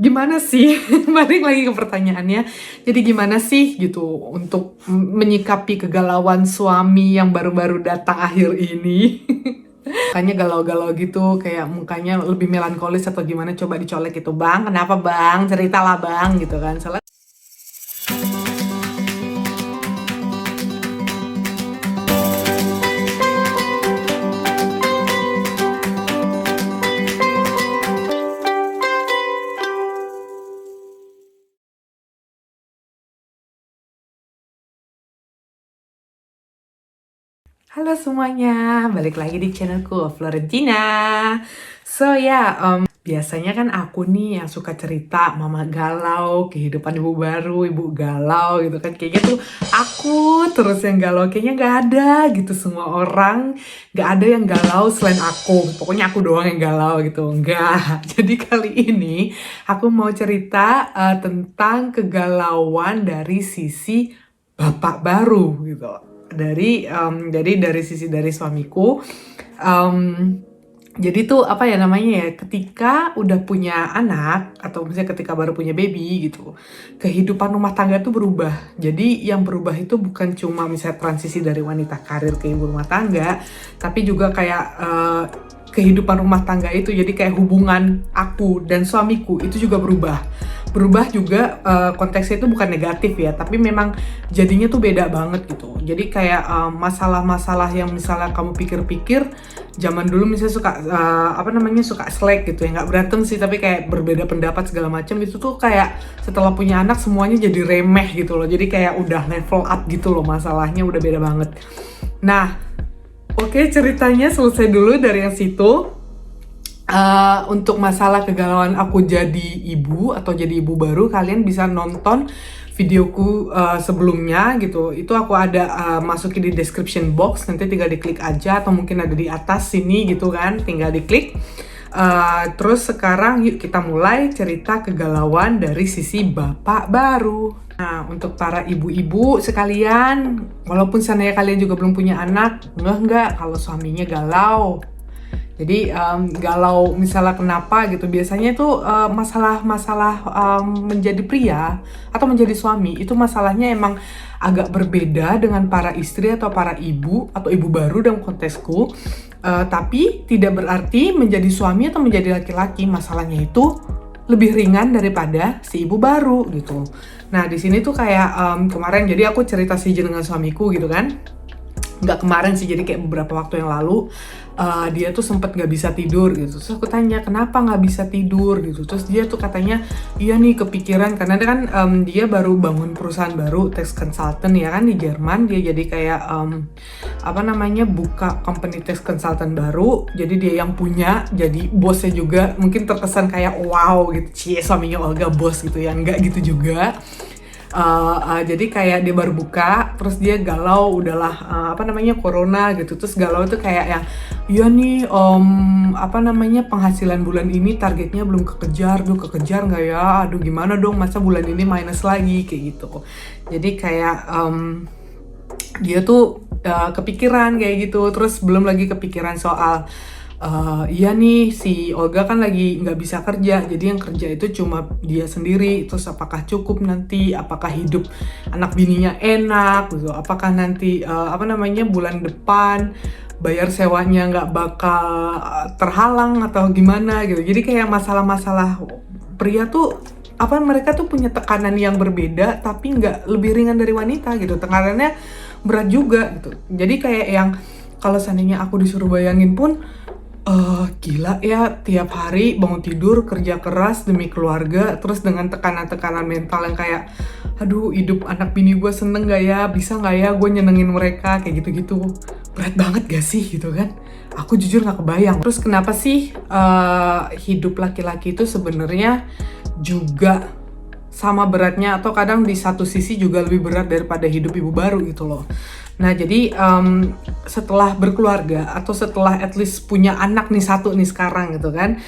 Gimana sih? Balik lagi ke pertanyaannya. Jadi gimana sih gitu untuk menyikapi kegalauan suami yang baru-baru datang akhir ini? Mukanya galau-galau gitu, kayak mukanya lebih melankolis atau gimana, coba dicolek gitu, "Bang, kenapa Bang? Ceritalah Bang," gitu kan. Soalnya halo semuanya, balik lagi di channelku Florentina. So ya, biasanya kan aku nih yang suka cerita mama galau, kehidupan ibu baru, ibu galau gitu kan. Kayaknya tuh aku terus yang galau, kayaknya gak ada gitu. Semua orang gak ada yang galau selain aku. Pokoknya aku doang yang galau gitu, enggak. Jadi kali ini aku mau cerita tentang kegalauan dari sisi bapak baru gitu, dari sisi dari suamiku. Em, jadi tuh apa ya namanya ya, ketika udah punya anak atau misalnya ketika baru punya baby gitu, kehidupan rumah tangga tuh berubah. Jadi yang berubah itu bukan cuma misalnya transisi dari wanita karir ke ibu rumah tangga, tapi juga kayak kehidupan rumah tangga itu, jadi kayak hubungan aku dan suamiku itu juga berubah juga. Konteksnya itu bukan negatif ya, tapi memang jadinya tuh beda banget gitu. Jadi kayak masalah-masalah yang misalnya kamu pikir-pikir zaman dulu misalnya suka suka slack gitu ya, nggak berantem sih tapi kayak berbeda pendapat segala macam, itu tuh kayak setelah punya anak semuanya jadi remeh gitu loh. Jadi kayak udah level up gitu loh, masalahnya udah beda banget. Nah, oke, ceritanya selesai dulu dari yang situ. Untuk masalah kegalauan aku jadi ibu atau jadi ibu baru, kalian bisa nonton videoku sebelumnya gitu. Itu aku ada masukin di description box, nanti tinggal diklik aja atau mungkin ada di atas sini gitu kan, tinggal diklik. Terus sekarang yuk kita mulai cerita kegalauan dari sisi bapak baru. Nah, untuk para ibu-ibu sekalian, walaupun seandainya kalian juga belum punya anak, nggak kalau suaminya galau. Jadi galau misalnya kenapa gitu, biasanya itu masalah-masalah menjadi pria atau menjadi suami, itu masalahnya emang agak berbeda dengan para istri atau para ibu atau ibu baru dalam konteksku. Tapi tidak berarti menjadi suami atau menjadi laki-laki masalahnya itu lebih ringan daripada si ibu baru gitu. Nah di sini tuh kayak kemarin, jadi aku cerita sih dengan suamiku gitu kan. Nggak kemarin sih, jadi kayak beberapa waktu yang lalu dia tuh sempet nggak bisa tidur gitu. Terus aku tanya kenapa nggak bisa tidur gitu, terus dia tuh katanya iya nih kepikiran, karena kan dia baru bangun perusahaan baru tax consultant ya kan di Jerman. Dia jadi kayak buka company tax consultant baru, jadi dia yang punya, jadi bosnya juga. Mungkin terkesan kayak wow gitu, cie suaminya Olga bos gitu ya, nggak gitu juga. Jadi kayak dia baru buka, terus dia galau, udahlah corona gitu. Terus galau tuh kayak yang iya nih penghasilan bulan ini targetnya belum kekejar nggak ya, aduh gimana dong, masa bulan ini minus lagi kayak gitu. Jadi kayak dia tuh kepikiran kayak gitu. Terus belum lagi kepikiran soal iya nih si Olga kan lagi nggak bisa kerja, jadi yang kerja itu cuma dia sendiri. Terus apakah cukup nanti, apakah hidup anak bininya enak gitu, apakah nanti bulan depan bayar sewanya nggak bakal terhalang atau gimana gitu. Jadi kayak masalah-masalah pria tuh mereka tuh punya tekanan yang berbeda, tapi nggak lebih ringan dari wanita gitu. Tekanannya berat juga gitu. Jadi kayak yang kalau seandainya aku disuruh bayangin pun, gila ya, tiap hari bangun tidur kerja keras demi keluarga, terus dengan tekanan-tekanan mental yang kayak aduh hidup anak bini gue seneng gak ya, bisa gak ya gue nyenengin mereka, kayak gitu-gitu. Berat banget gak sih gitu kan? Aku jujur gak kebayang. Terus kenapa sih hidup laki-laki itu sebenarnya juga sama beratnya, atau kadang di satu sisi juga lebih berat daripada hidup ibu baru gitu loh. Nah jadi setelah berkeluarga atau setelah at least punya anak nih satu nih sekarang gitu kan,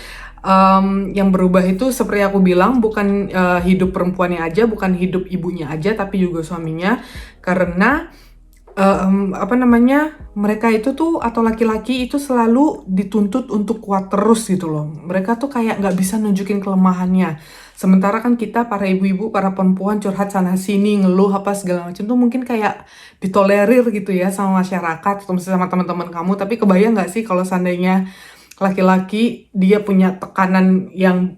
yang berubah itu seperti aku bilang bukan hidup perempuannya aja, bukan hidup ibunya aja, tapi juga suaminya. Karena apa namanya, mereka itu tuh atau laki-laki itu selalu dituntut untuk kuat terus gitu loh. Mereka tuh kayak nggak bisa nunjukin kelemahannya. Sementara kan kita para ibu-ibu, para perempuan curhat sana sini, ngeluh apa segala macam tuh mungkin kayak ditolerir gitu ya sama masyarakat atau misalnya sama teman-teman kamu. Tapi kebayang nggak sih kalau seandainya laki-laki dia punya tekanan yang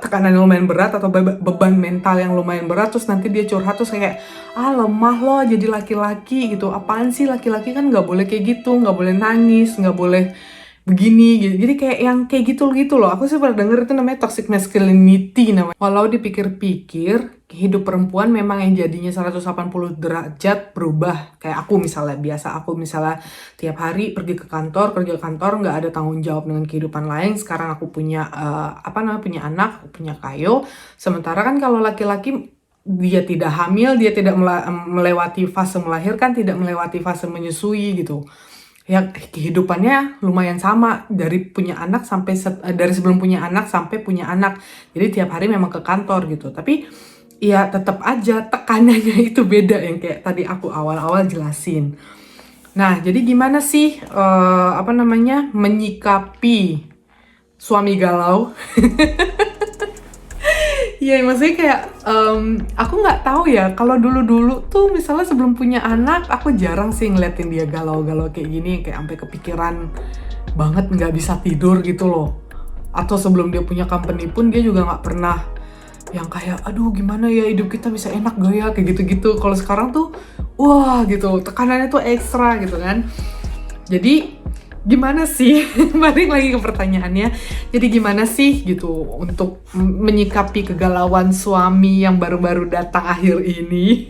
tekanan yang lumayan berat atau beban mental yang lumayan berat, terus nanti dia curhat terus kayak lemah loh jadi laki-laki gitu, apaan sih laki-laki kan nggak boleh kayak gitu, nggak boleh nangis, nggak boleh begini gitu. Jadi kayak yang kayak gitu loh, aku sih pernah denger itu namanya toxic masculinity namanya. Walau dipikir-pikir hidup perempuan memang yang jadinya 180 derajat berubah. Kayak aku misalnya, aku misalnya tiap hari pergi ke kantor, kerja kantor, nggak ada tanggung jawab dengan kehidupan lain. Sekarang aku punya punya anak, aku punya Kayo. Sementara kan kalau laki-laki dia tidak hamil, dia tidak melewati fase melahirkan, tidak melewati fase menyusui gitu. Ya kehidupannya lumayan sama dari punya anak sampai dari sebelum punya anak sampai punya anak. Jadi tiap hari memang ke kantor gitu. Tapi ya tetap aja tekanannya itu beda yang kayak tadi aku awal-awal jelasin. Nah, jadi gimana sih menyikapi suami galau? Iya, maksudnya kayak aku nggak tahu ya. Kalau dulu-dulu tuh misalnya sebelum punya anak, aku jarang sih ngeliatin dia galau-galau kayak gini, kayak sampai kepikiran banget nggak bisa tidur gitu loh. Atau sebelum dia punya company pun dia juga nggak pernah yang kayak aduh gimana ya hidup kita bisa enak gak ya kayak gitu-gitu. Kalau sekarang tuh wah gitu, tekanannya tuh ekstra gitu kan. Jadi gimana sih, balik lagi ke pertanyaannya, jadi gimana sih gitu untuk menyikapi kegalauan suami yang baru-baru datang akhir ini?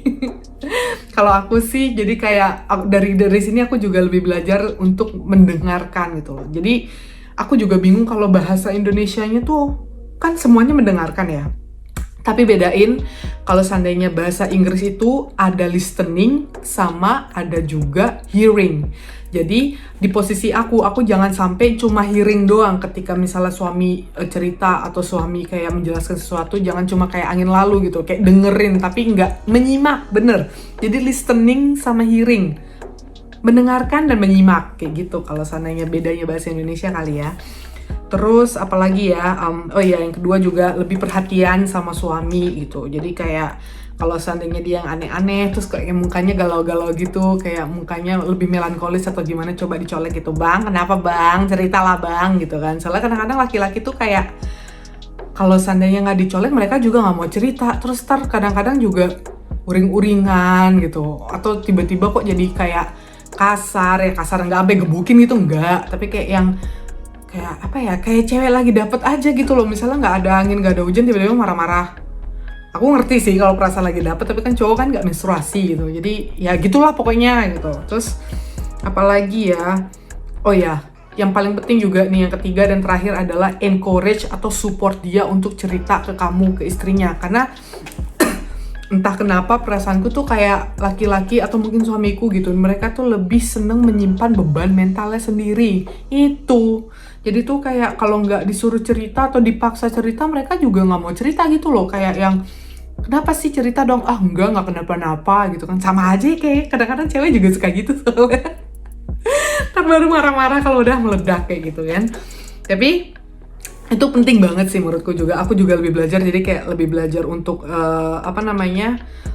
Kalau aku sih jadi kayak dari sini aku juga lebih belajar untuk mendengarkan gitu loh. Jadi aku juga bingung kalau bahasa Indonesianya tuh kan semuanya mendengarkan ya. Tapi bedain kalau seandainya bahasa Inggris itu ada listening sama ada juga hearing. Jadi di posisi aku jangan sampai cuma hearing doang ketika misalnya suami cerita atau suami kayak menjelaskan sesuatu, jangan cuma kayak angin lalu gitu, kayak dengerin tapi nggak menyimak, bener. Jadi listening sama hearing, mendengarkan dan menyimak kayak gitu kalau seandainya bedanya bahasa Indonesia kali ya. Terus apalagi ya, yang kedua juga lebih perhatian sama suami gitu. Jadi kayak kalau seandainya dia yang aneh-aneh, terus kayak mukanya galau-galau gitu, kayak mukanya lebih melankolis atau gimana, coba dicolek gitu, bang, kenapa bang, ceritalah bang gitu kan. Soalnya kadang-kadang laki-laki tuh kayak kalau seandainya nggak dicolek mereka juga nggak mau cerita, terus kadang-kadang juga uring-uringan gitu, atau tiba-tiba kok jadi kayak kasar nggak sampai gebukin gitu nggak, tapi kayak yang kayak cewek lagi dapet aja gitu loh. Misalnya nggak ada angin, nggak ada hujan, tiba-tiba marah-marah. Aku ngerti sih kalau perasaan lagi dapet, tapi kan cowok kan nggak menstruasi gitu. Jadi ya gitulah pokoknya gitu. Terus apalagi ya, yang paling penting juga nih yang ketiga dan terakhir adalah encourage atau support dia untuk cerita ke kamu, ke istrinya. Karena entah kenapa perasaanku tuh kayak laki-laki atau mungkin suamiku gitu, mereka tuh lebih seneng menyimpan beban mentalnya sendiri itu. Jadi tuh kayak kalau nggak disuruh cerita atau dipaksa cerita, mereka juga nggak mau cerita gitu loh. Kayak yang kenapa sih cerita dong, nggak kenapa-napa gitu kan. Sama aja kayak kadang-kadang cewek juga suka gitu soalnya. Kan baru marah-marah kalau udah meledak kayak gitu kan. Tapi itu penting banget sih menurutku juga. Aku juga lebih belajar, jadi kayak lebih belajar untuk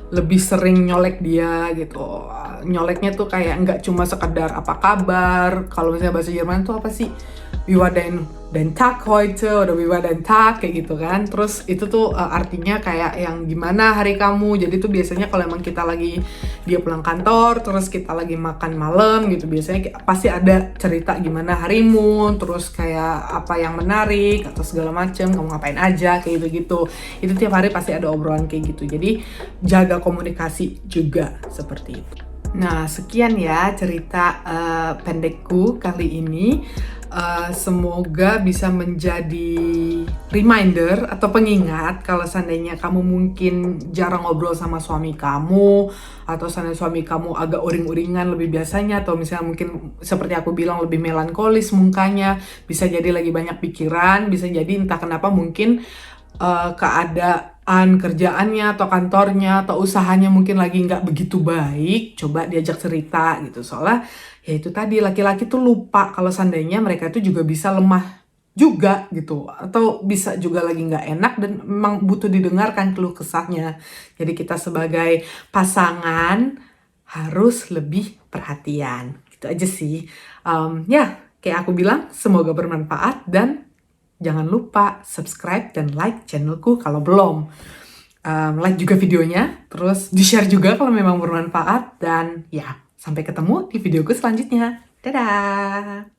lebih sering nyolek dia gitu. Nyoleknya tuh kayak nggak cuma sekedar apa kabar. Kalau misalnya bahasa Jerman tuh apa sih, wie war dein Tag heute, oder wie war dein Tag, kayak gitu kan. Terus itu tuh artinya kayak yang gimana hari kamu. Jadi tuh biasanya kalau emang kita lagi, dia pulang kantor, terus kita lagi makan malam gitu, biasanya pasti ada cerita gimana harimu, terus kayak apa yang menarik atau segala macem, kamu ngapain aja, kayak gitu-gitu. Itu tiap hari pasti ada obrolan kayak gitu. Jadi jaga komunikasi juga seperti itu. Nah, sekian ya cerita pendekku kali ini. Semoga bisa menjadi reminder atau pengingat kalau seandainya kamu mungkin jarang ngobrol sama suami kamu, atau seandainya suami kamu agak uring-uringan lebih biasanya, atau misalnya mungkin seperti aku bilang lebih melankolis mukanya, bisa jadi lagi banyak pikiran, bisa jadi entah kenapa mungkin kerjaannya atau kantornya atau usahanya mungkin lagi nggak begitu baik, coba diajak cerita gitu. Soalnya ya itu tadi, laki-laki tuh lupa kalau seandainya mereka itu juga bisa lemah juga gitu, atau bisa juga lagi nggak enak dan memang butuh didengarkan keluh kesahnya. Jadi kita sebagai pasangan harus lebih perhatian. Gitu aja sih. Ya, kayak aku bilang, semoga bermanfaat dan jangan lupa subscribe dan like channelku kalau belum. Like juga videonya, terus di-share juga kalau memang bermanfaat. Dan ya, sampai ketemu di videoku selanjutnya. Dadah!